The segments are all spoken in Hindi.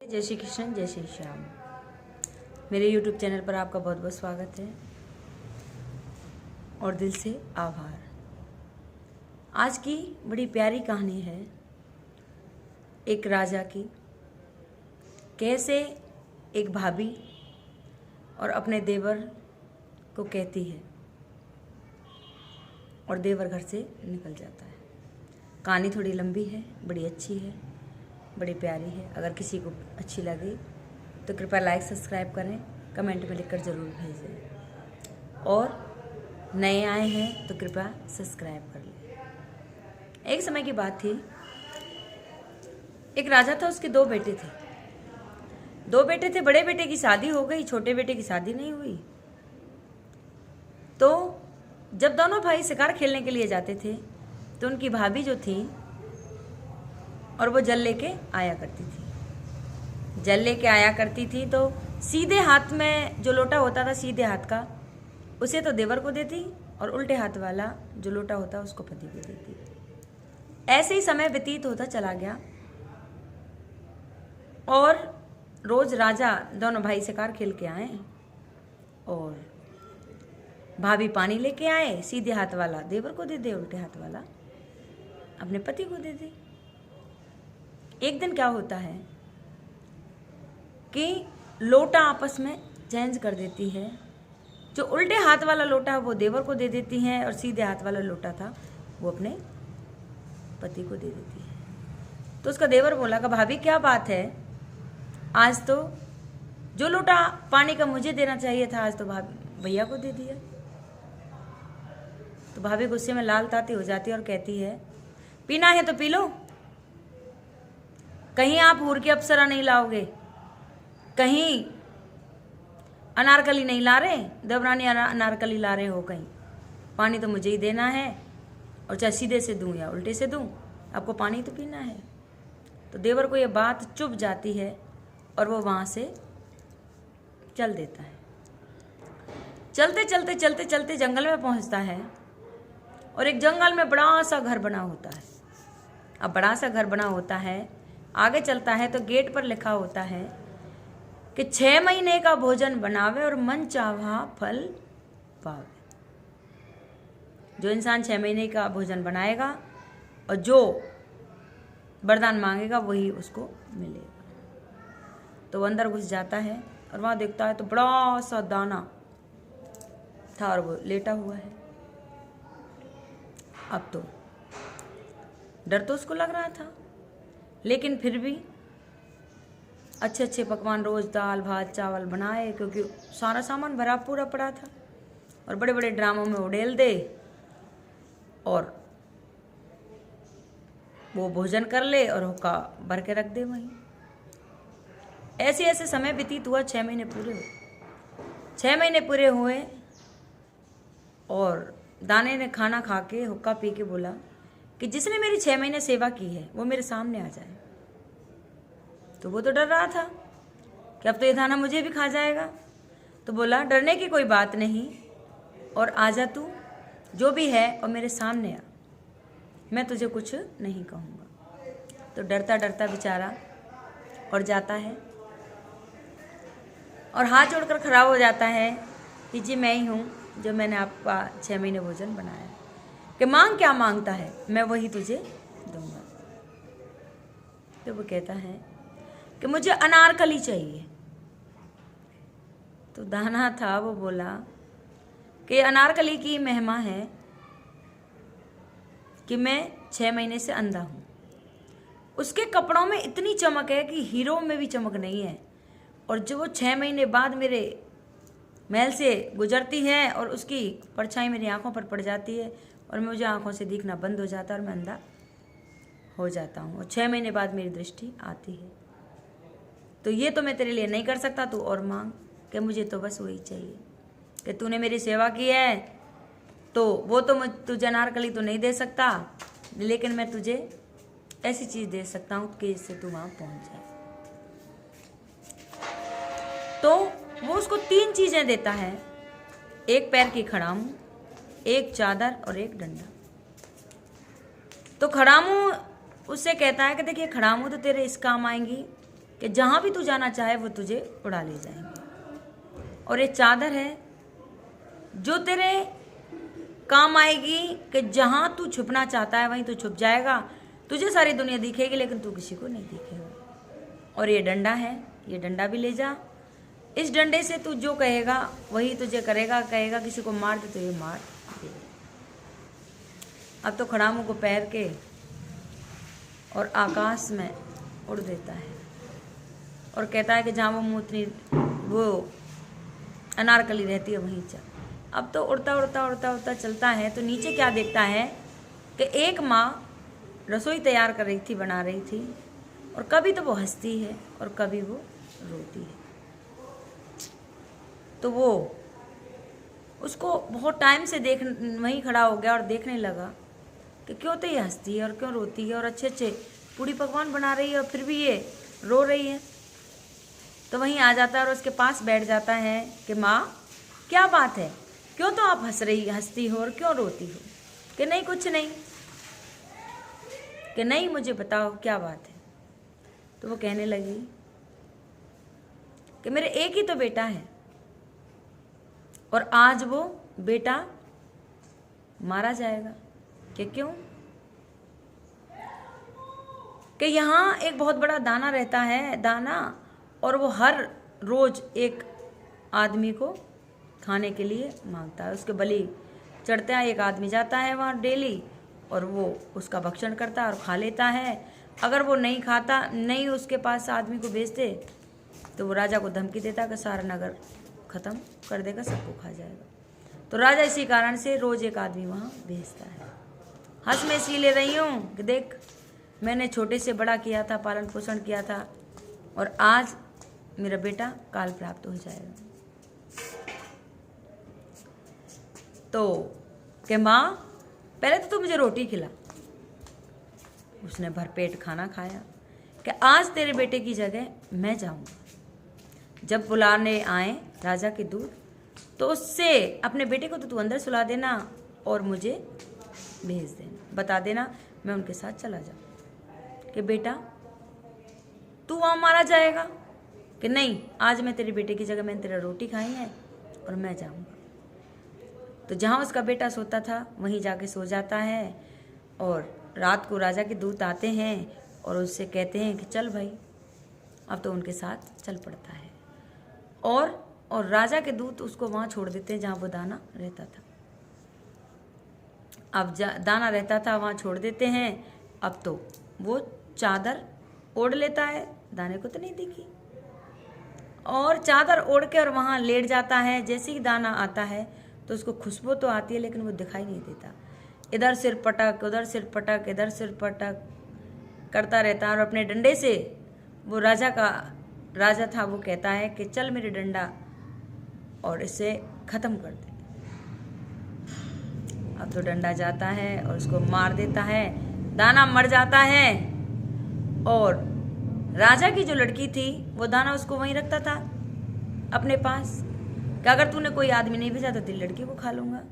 जय श्री कृष्ण, जय श्री श्याम। मेरे YouTube चैनल पर आपका बहुत बहुत स्वागत है और दिल से आभार। आज की बड़ी प्यारी कहानी है एक राजा की। कैसे एक भाभी और अपने देवर को कहती है और देवर घर से निकल जाता है। कहानी थोड़ी लंबी है, बड़ी अच्छी है, बड़ी प्यारी है। अगर किसी को अच्छी लगे तो कृपया लाइक सब्सक्राइब करें, कमेंट में लिखकर ज़रूर भेजें और नए आए हैं तो कृपया सब्सक्राइब कर लें। एक समय की बात थी, एक राजा था, उसके दो बेटे थे। बड़े बेटे की शादी हो गई, छोटे बेटे की शादी नहीं हुई। तो जब दोनों भाई शिकार खेलने के लिए जाते थे तो उनकी भाभी जो थी और वो जल लेके आया करती थी तो सीधे हाथ में जो लोटा होता था, सीधे हाथ का, उसे तो देवर को देती और उल्टे हाथ वाला जो लोटा होता उसको पति को देती। ऐसे ही समय व्यतीत होता चला गया और रोज राजा दोनों भाई शिकार खेल के आए और भाभी पानी लेके आए, सीधे हाथ वाला देवर को दे दे, उल्टे हाथ वाला अपने पति को दे दे। एक दिन क्या होता है कि लोटा आपस में चेंज कर देती है। जो उल्टे हाथ वाला लोटा वो देवर को दे देती है और सीधे हाथ वाला लोटा था वो अपने पति को दे देती है। तो उसका देवर बोला कि भाभी क्या बात है, आज तो जो लोटा पानी का मुझे देना चाहिए था आज तो भाभी भैया को दे दिया। तो भाभी गुस्से में लाल ताती हो जाती है और कहती है, पीना है तो पी लो, कहीं आप हूर की अप्सरा नहीं लाओगे, कहीं अनारकली नहीं ला रहे, देवरानी अनारकली ला रहे हो, कहीं पानी तो मुझे ही देना है और चाहे सीधे से दूं या उल्टे से दूं, आपको पानी तो पीना है। तो देवर को ये बात चुभ जाती है और वो वहाँ से चल देता है। चलते चलते जंगल में पहुँचता है और एक जंगल में बड़ा सा घर बना होता है। अब बड़ा सा घर बना होता है, आगे चलता है तो गेट पर लिखा होता है कि 6 महीने का भोजन बनावे और मन चाहा फल पावे। जो इंसान 6 महीने का भोजन बनाएगा और जो वरदान मांगेगा वही उसको मिलेगा। तो वो अंदर घुस जाता है और वहाँ देखता है तो बड़ा सा दाना था और वो लेटा हुआ है। अब तो डर तो उसको लग रहा था, लेकिन फिर भी अच्छे अच्छे पकवान रोज दाल भात चावल बनाए, क्योंकि सारा सामान भरा पूरा पड़ा था, और बड़े बड़े ड्रामों में उड़ेल दे और वो भोजन कर ले और हुक्का भर के रख दे वहीं। ऐसे ऐसे समय व्यतीत हुआ, 6 महीने पूरे हुए। 6 महीने पूरे हुए और दाने ने खाना खा के हुक्का पी के बोला कि जिसने मेरी 6 महीने सेवा की है वो मेरे सामने आ जाए। तो वो तो डर रहा था कि अब तो ये दाना मुझे भी खा जाएगा। तो बोला, डरने की कोई बात नहीं और आजा तू, जो भी है और मेरे सामने आ, मैं तुझे कुछ नहीं कहूँगा। तो डरता डरता बेचारा और जाता है और हाथ जोड़कर खड़ा हो जाता है कि जी मैं ही हूँ जो मैंने आपका 6 महीने भोजन बनाया है, कि मांग क्या मांगता है मैं वही तुझे दूंगा। तो वो कहता है कि मुझे अनारकली चाहिए। तो दाना था वो बोला कि अनारकली की महिमा है कि मैं 6 महीने से अंधा हूँ। उसके कपड़ों में इतनी चमक है कि हीरो में भी चमक नहीं है, और जो वो 6 महीने बाद मेरे महल से गुजरती है और उसकी परछाई मेरी आंखों पर पड़ जाती है और मुझे आंखों से दिखना बंद हो जाता है और मैं अंधा हो जाता हूँ, और 6 महीने बाद मेरी दृष्टि आती है। तो ये तो मैं तेरे लिए नहीं कर सकता, तू और मांग, कि मुझे तो बस वही चाहिए कि तूने मेरी सेवा की है, तो वो तो तुझे अनारकली तो नहीं दे सकता, लेकिन मैं तुझे ऐसी चीज़ दे सकता हूँ कि इससे तू वहाँ पहुँच जाए। तो वो उसको 3 चीज़ें देता है, एक पैर की खड़ामू, एक चादर और एक डंडा। तो खड़ामू उससे कहता है कि देखिए खड़ामू तो तेरे इस काम आएंगी कि जहाँ भी तू जाना चाहे वो तुझे उड़ा ले जाएंगे। और ये चादर है जो तेरे काम आएगी कि जहाँ तू छुपना चाहता है वहीं तू छुप जाएगा। तुझे सारी दुनिया दिखेगी लेकिन तू किसी को नहीं दिखेगा। और ये डंडा है, ये डंडा भी ले जा। इस डंडे से तू जो कहेगा वही तुझे करेगा। कहेगा किसी को मार दे तो ये मार दे। अब तो खड़ा मुँह को पैर के और आकाश में उड़ देता है और कहता है कि जहाँ वो मूतनी वो अनारकली रहती है वहीं चल। अब तो उड़ता उड़ता उड़ता उड़ता चलता है तो नीचे क्या देखता है कि एक माँ रसोई तैयार कर रही थी, बना रही थी। और कभी तो वो हंसती है और कभी वो रोती है। तो वो उसको बहुत टाइम से देख वहीं खड़ा हो गया और देखने लगा कि क्यों तो ये हंसती है और क्यों रोती है और अच्छे अच्छे पूड़ी पकवान बना रही है और फिर भी ये रो रही है। तो वहीं आ जाता है और उसके पास बैठ जाता है कि माँ क्या बात है, क्यों तो आप हंसती हो और क्यों रोती हो? कि नहीं कुछ नहीं। कि नहीं मुझे बताओ क्या बात है। तो वो कहने लगी कि मेरे एक ही तो बेटा है और आज वो बेटा मारा जाएगा। कि क्यों? कि यहाँ एक बहुत बड़ा दाना रहता है, दाना, और वो हर रोज एक आदमी को खाने के लिए मांगता है। उसके बलि चढ़ते हैं, एक आदमी जाता है वहाँ डेली और वो उसका भक्षण करता है और खा लेता है। अगर वो नहीं खाता, नहीं उसके पास आदमी को भेजते तो वो राजा को धमकी देता कि सारा नगर ख़त्म कर देगा, सबको खा जाएगा। तो राजा इसी कारण से रोज़ एक आदमी वहाँ भेजता है। हंस मैं इसलिए ले रही हूँ कि देख मैंने छोटे से बड़ा किया था, पालन पोषण किया था और आज मेरा बेटा काल प्राप्त हो जाएगा। तो कि माँ पहले तो तू मुझे रोटी खिला। उसने भरपेट खाना खाया कि आज तेरे बेटे की जगह मैं जाऊंगा। जब बुलाने आए राजा के दूत तो उससे अपने बेटे को तो तू अंदर सुला देना और मुझे भेज देना, बता देना मैं उनके साथ चला जाऊँ। कि बेटा तू वहाँ मारा जाएगा? कि नहीं, आज मैं तेरे बेटे की जगह मैंने तेरा रोटी खाई है और मैं जाऊँगा। तो जहाँ उसका बेटा सोता था वहीं जाके सो जाता है। और रात को राजा के दूत आते हैं और उससे कहते हैं कि चल भाई, अब तो उनके साथ चल पड़ता है। और राजा के दूत उसको वहाँ छोड़ देते हैं जहाँ वो दाना रहता था। अब दाना रहता था वहाँ छोड़ देते हैं। अब तो वो चादर ओढ़ लेता है, दाने को तो नहीं दिखी, और चादर ओढ़ के और वहाँ लेट जाता है। जैसे ही दाना आता है तो उसको खुशबू तो आती है लेकिन वो दिखाई नहीं देता। इधर सिर पटक, उधर सिर पटक, इधर सिर पटक करता रहता है। और अपने डंडे से वो राजा था वो कहता है कि चल मेरे डंडा और इसे ख़त्म कर दे। अब तो डंडा जाता है और उसको मार देता है, दाना मर जाता है। और राजा की जो लड़की थी वो दाना उसको वहीं रखता था अपने पास कि अगर तूने कोई आदमी नहीं भेजा तो तेरी लड़की को खा लूँगा।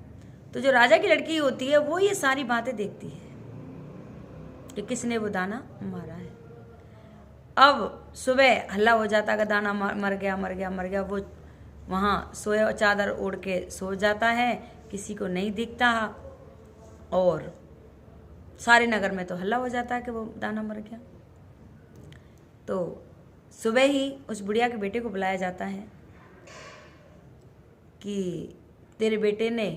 तो जो राजा की लड़की होती है वो ये सारी बातें देखती है कि किसने वो दाना मारा है। अब सुबह हल्ला हो जाता है कि दाना मर गया मर गया मर गया। वो वहाँ सोया, चादर ओढ़ के सो जाता है, किसी को नहीं दिखता और सारे नगर में तो हल्ला हो जाता है कि वो दाना मर गया। तो सुबह ही उस बुढ़िया के बेटे को बुलाया जाता है कि तेरे बेटे ने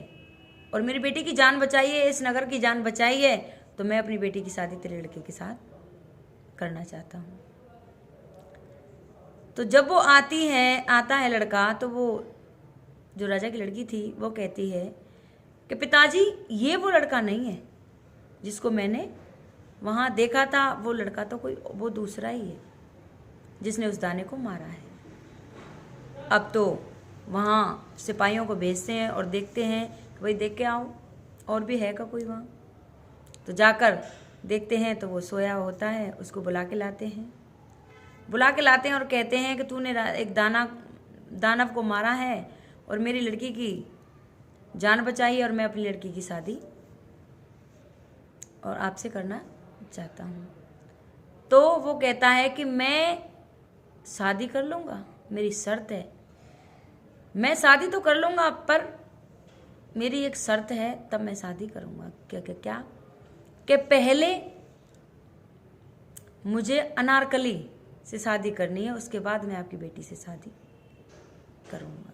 और मेरी बेटी की जान बचाई है, इस नगर की जान बचाई है, तो मैं अपनी बेटी की शादी तेरे लड़के के साथ करना चाहता हूँ। तो जब वो आता है लड़का, तो वो जो राजा की लड़की थी वो कहती है कि पिताजी ये वो लड़का नहीं है जिसको मैंने वहाँ देखा था। वो लड़का तो वो दूसरा ही है जिसने उस दाने को मारा है। अब तो वहाँ सिपाहियों को भेजते हैं और देखते हैं कि भाई देख के आओ और भी है का कोई वहाँ। तो जाकर देखते हैं तो वो सोया होता है, उसको बुला के लाते हैं और कहते हैं कि तूने एक दानव को मारा है और मेरी लड़की की जान बचाई है और मैं अपनी लड़की की शादी और आपसे करना चाहता हूँ। तो वो कहता है कि मैं शादी कर लूँगा, मेरी शर्त है। मैं शादी तो कर लूँगा, पर मेरी एक शर्त है, तब मैं शादी करूँगा। क्या क्या क्या कि पहले मुझे अनारकली से शादी करनी है, उसके बाद मैं आपकी बेटी से शादी करूँगा।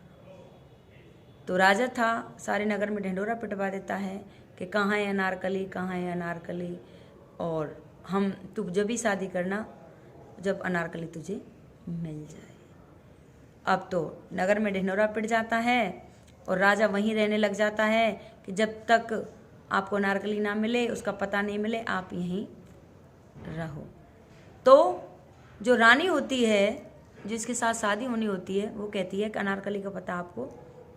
तो राजा था, सारे नगर में ढिंढोरा पिटवा देता है कि कहाँ है अनारकली, कहाँ है अनारकली, और तू जब भी शादी करना जब अनारकली तुझे मिल जाए। अब तो नगर में ढिंढोरा पिट जाता है और राजा वहीं रहने लग जाता है कि जब तक आपको अनारकली ना मिले, उसका पता नहीं मिले, आप यहीं रहो। तो जो रानी होती है, जिसके साथ शादी होनी होती है, वो कहती है कि अनारकली का पता आपको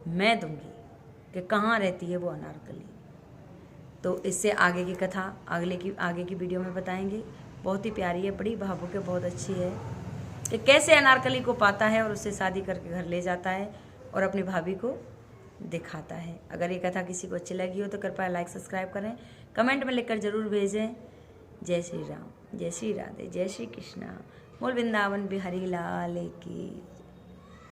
मैं दूंगी कि कहाँ रहती है वो अनारकली। तो इससे आगे की कथा आगे की वीडियो में बताएंगे। बहुत ही प्यारी है, बड़ी भावुक है, बहुत अच्छी है कि कैसे अनारकली को पाता है और उससे शादी करके घर ले जाता है और अपनी भाभी को दिखाता है। अगर ये कथा किसी को अच्छी लगी हो तो कृपया लाइक सब्सक्राइब करें, कमेंट में लिखकर ज़रूर भेजें। जय श्री राम, जय श्री राधे, जय श्री कृष्णा। बोल वृंदावन बिहारी लाल की।